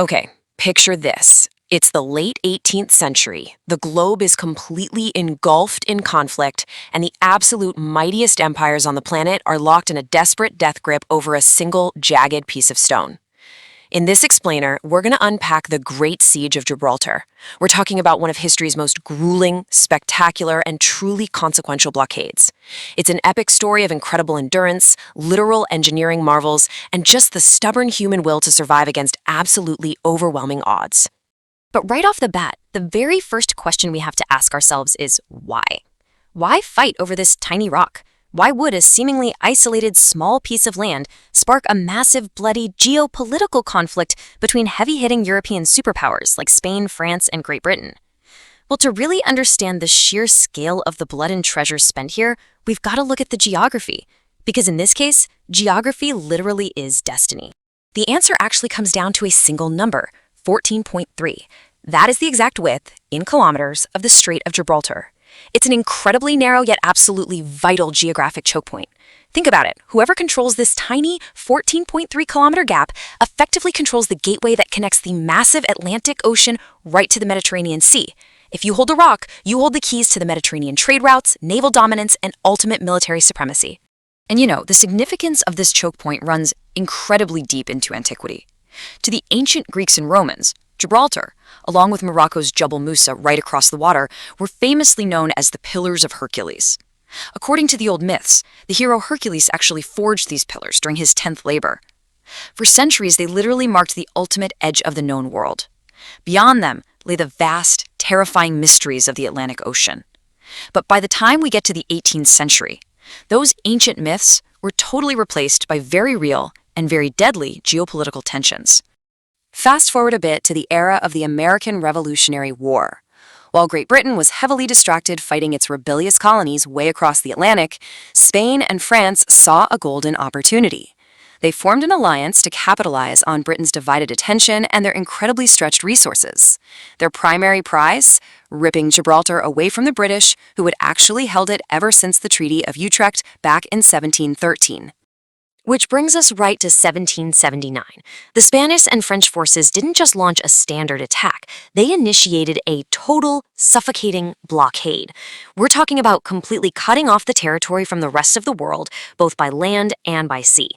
Okay, picture this. It's the late 18th century. The globe is completely engulfed in conflict, and the absolute mightiest empires on the planet are locked in a desperate death grip over a single jagged piece of stone. In this explainer, we're going to unpack the Great Siege of Gibraltar. We're talking about one of history's most grueling, spectacular, and truly consequential blockades. It's an epic story of incredible endurance, literal engineering marvels, and just the stubborn human will to survive against absolutely overwhelming odds. But right off the bat, the very first question we have to ask ourselves is why? Why fight over this tiny rock? Why would a seemingly isolated small piece of land spark a massive, bloody geopolitical conflict between heavy-hitting European superpowers like Spain, France, and Great Britain? Well, to really understand the sheer scale of the blood and treasure spent here, we've got to look at the geography. Because in this case, geography literally is destiny. The answer actually comes down to a single number, 14.3. That is the exact width, in kilometers, of the Strait of Gibraltar. It's an incredibly narrow yet absolutely vital geographic choke point. Think about it. Whoever controls this tiny 14.3-kilometer gap effectively controls the gateway that connects the massive Atlantic Ocean right to the Mediterranean Sea. If you hold a rock, you hold the keys to the Mediterranean trade routes, naval dominance, and ultimate military supremacy. And the significance of this choke point runs incredibly deep into antiquity. To the ancient Greeks and Romans, Gibraltar, along with Morocco's Jebel Musa right across the water, were famously known as the Pillars of Hercules. According to the old myths, the hero Hercules actually forged these pillars during his 10th labor. For centuries, they literally marked the ultimate edge of the known world. Beyond them lay the vast, terrifying mysteries of the Atlantic Ocean. But by the time we get to the 18th century, those ancient myths were totally replaced by very real and very deadly geopolitical tensions. Fast forward a bit to the era of the American Revolutionary War. While Great Britain was heavily distracted fighting its rebellious colonies way across the Atlantic, Spain and France saw a golden opportunity. They formed an alliance to capitalize on Britain's divided attention and their incredibly stretched resources. Their primary prize? Ripping Gibraltar away from the British, who had actually held it ever since the Treaty of Utrecht back in 1713. Which brings us right to 1779. The Spanish and French forces didn't just launch a standard attack, they initiated a total, suffocating blockade. We're talking about completely cutting off the territory from the rest of the world, both by land and by sea.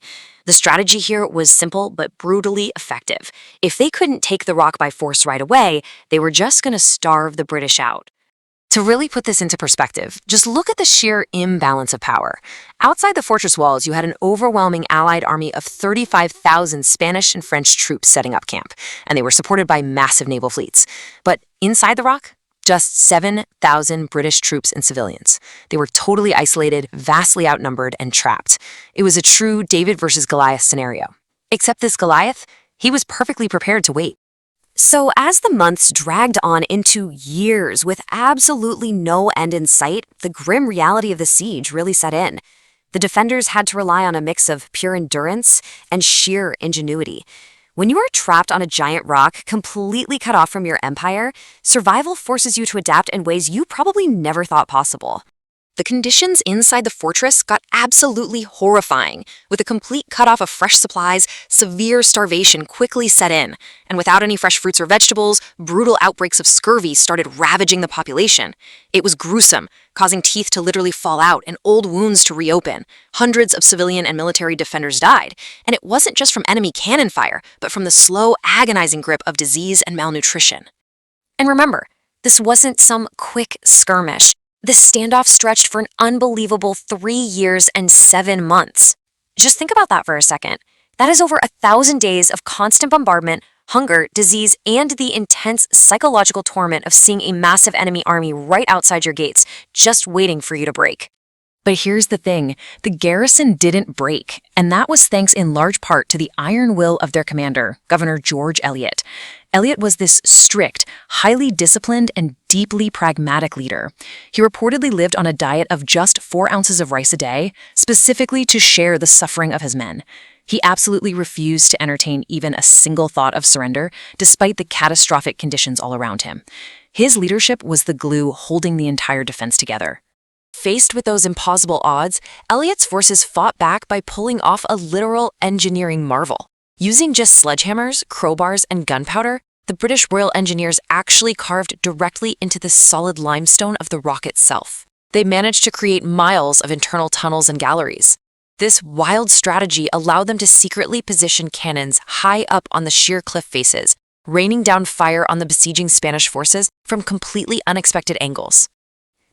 The strategy here was simple but brutally effective. If they couldn't take the rock by force right away, they were just going to starve the British out. To really put this into perspective, just look at the sheer imbalance of power. Outside the fortress walls, you had an overwhelming Allied army of 35,000 Spanish and French troops setting up camp, and they were supported by massive naval fleets. But inside the rock, just 7,000 British troops and civilians. They were totally isolated, vastly outnumbered, and trapped. It was a true David versus Goliath scenario. Except this Goliath, he was perfectly prepared to wait. So as the months dragged on into years with absolutely no end in sight, the grim reality of the siege really set in. The defenders had to rely on a mix of pure endurance and sheer ingenuity. When you are trapped on a giant rock, completely cut off from your empire, survival forces you to adapt in ways you probably never thought possible. The conditions inside the fortress got absolutely horrifying. With a complete cutoff of fresh supplies, severe starvation quickly set in. And without any fresh fruits or vegetables, brutal outbreaks of scurvy started ravaging the population. It was gruesome, causing teeth to literally fall out and old wounds to reopen. Hundreds of civilian and military defenders died. And it wasn't just from enemy cannon fire, but from the slow, agonizing grip of disease and malnutrition. And remember, this wasn't some quick skirmish. This standoff stretched for an unbelievable 3 years and 7 months. Just think about that for a second. That is over 1,000 days of constant bombardment, hunger, disease, and the intense psychological torment of seeing a massive enemy army right outside your gates, just waiting for you to break. But here's the thing, the garrison didn't break, and that was thanks in large part to the iron will of their commander, Governor George Eliot. Eliot was this strict, highly disciplined, and deeply pragmatic leader. He reportedly lived on a diet of just 4 ounces of rice a day, specifically to share the suffering of his men. He absolutely refused to entertain even a single thought of surrender, despite the catastrophic conditions all around him. His leadership was the glue holding the entire defense together. Faced with those impossible odds, Eliot's forces fought back by pulling off a literal engineering marvel. Using just sledgehammers, crowbars, and gunpowder, the British Royal Engineers actually carved directly into the solid limestone of the rock itself. They managed to create miles of internal tunnels and galleries. This wild strategy allowed them to secretly position cannons high up on the sheer cliff faces, raining down fire on the besieging Spanish forces from completely unexpected angles.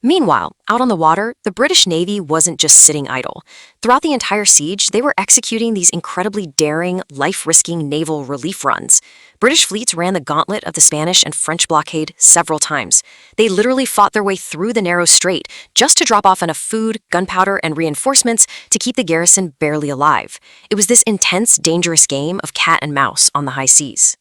Meanwhile, out on the water, the British Navy wasn't just sitting idle. Throughout the entire siege, they were executing these incredibly daring, life-risking naval relief runs. British fleets ran the gauntlet of the Spanish and French blockade several times. They literally fought their way through the narrow strait just to drop off enough food, gunpowder, and reinforcements to keep the garrison barely alive. It was this intense, dangerous game of cat and mouse on the high seas.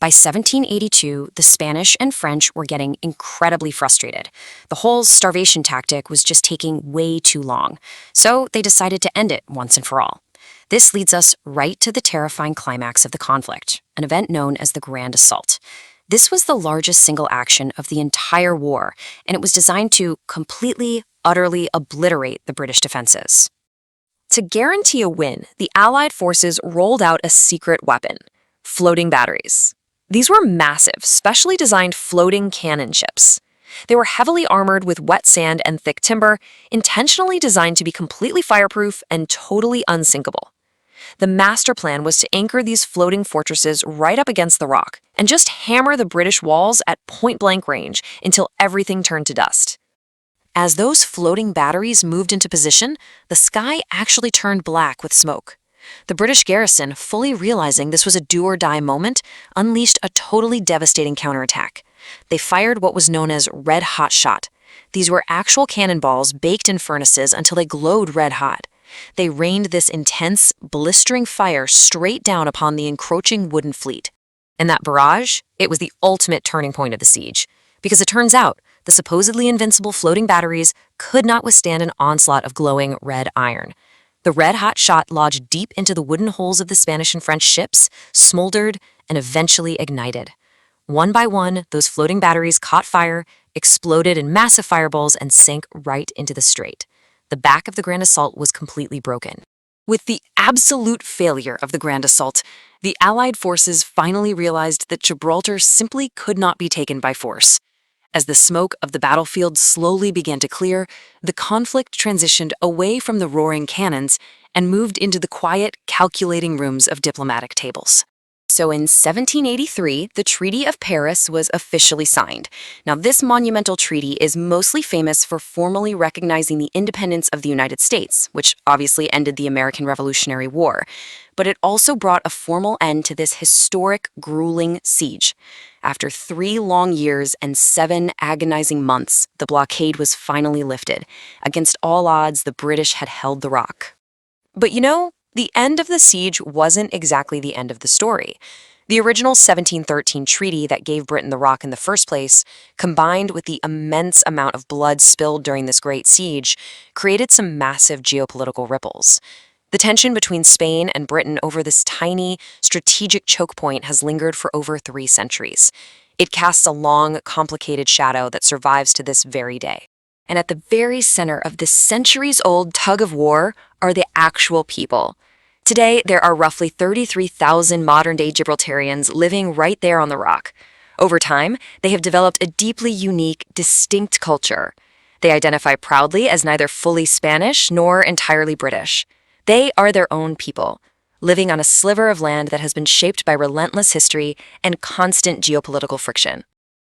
By 1782, the Spanish and French were getting incredibly frustrated. The whole starvation tactic was just taking way too long, so they decided to end it once and for all. This leads us right to the terrifying climax of the conflict, an event known as the Grand Assault. This was the largest single action of the entire war, and it was designed to completely, utterly obliterate the British defenses. To guarantee a win, the Allied forces rolled out a secret weapon: floating batteries. These were massive, specially designed floating cannon ships. They were heavily armored with wet sand and thick timber, intentionally designed to be completely fireproof and totally unsinkable. The master plan was to anchor these floating fortresses right up against the rock and just hammer the British walls at point-blank range until everything turned to dust. As those floating batteries moved into position, the sky actually turned black with smoke. The British garrison, fully realizing this was a do-or-die moment, unleashed a totally devastating counterattack. They fired what was known as red-hot shot. These were actual cannonballs baked in furnaces until they glowed red-hot. They rained this intense, blistering fire straight down upon the encroaching wooden fleet. And that barrage, it was the ultimate turning point of the siege. Because it turns out, the supposedly invincible floating batteries could not withstand an onslaught of glowing red iron. The red-hot shot lodged deep into the wooden hulls of the Spanish and French ships, smoldered, and eventually ignited. One by one, those floating batteries caught fire, exploded in massive fireballs, and sank right into the strait. The back of the Grand Assault was completely broken. With the absolute failure of the Grand Assault, the Allied forces finally realized that Gibraltar simply could not be taken by force. As the smoke of the battlefield slowly began to clear, the conflict transitioned away from the roaring cannons and moved into the quiet, calculating rooms of diplomatic tables. So in 1783, the Treaty of Paris was officially signed. Now, this monumental treaty is mostly famous for formally recognizing the independence of the United States, which obviously ended the American Revolutionary War. But it also brought a formal end to this historic, grueling siege. After 3 long years and 7 agonizing months, the blockade was finally lifted. Against all odds, the British had held the rock. But the end of the siege wasn't exactly the end of the story. The original 1713 treaty that gave Britain the rock in the first place, combined with the immense amount of blood spilled during this Great Siege, created some massive geopolitical ripples. The tension between Spain and Britain over this tiny, strategic choke point has lingered for over 3 centuries. It casts a long, complicated shadow that survives to this very day. And at the very center of this centuries-old tug of war are the actual people. Today, there are roughly 33,000 modern-day Gibraltarians living right there on the rock. Over time, they have developed a deeply unique, distinct culture. They identify proudly as neither fully Spanish nor entirely British. They are their own people, living on a sliver of land that has been shaped by relentless history and constant geopolitical friction.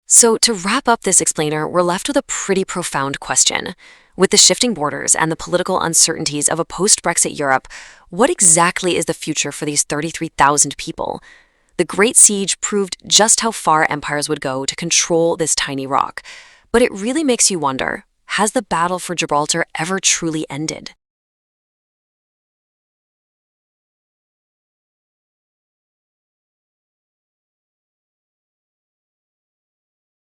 So to wrap up this explainer, we're left with a pretty profound question. With the shifting borders and the political uncertainties of a post-Brexit Europe, what exactly is the future for these 33,000 people? The Great Siege proved just how far empires would go to control this tiny rock. But it really makes you wonder, has the battle for Gibraltar ever truly ended?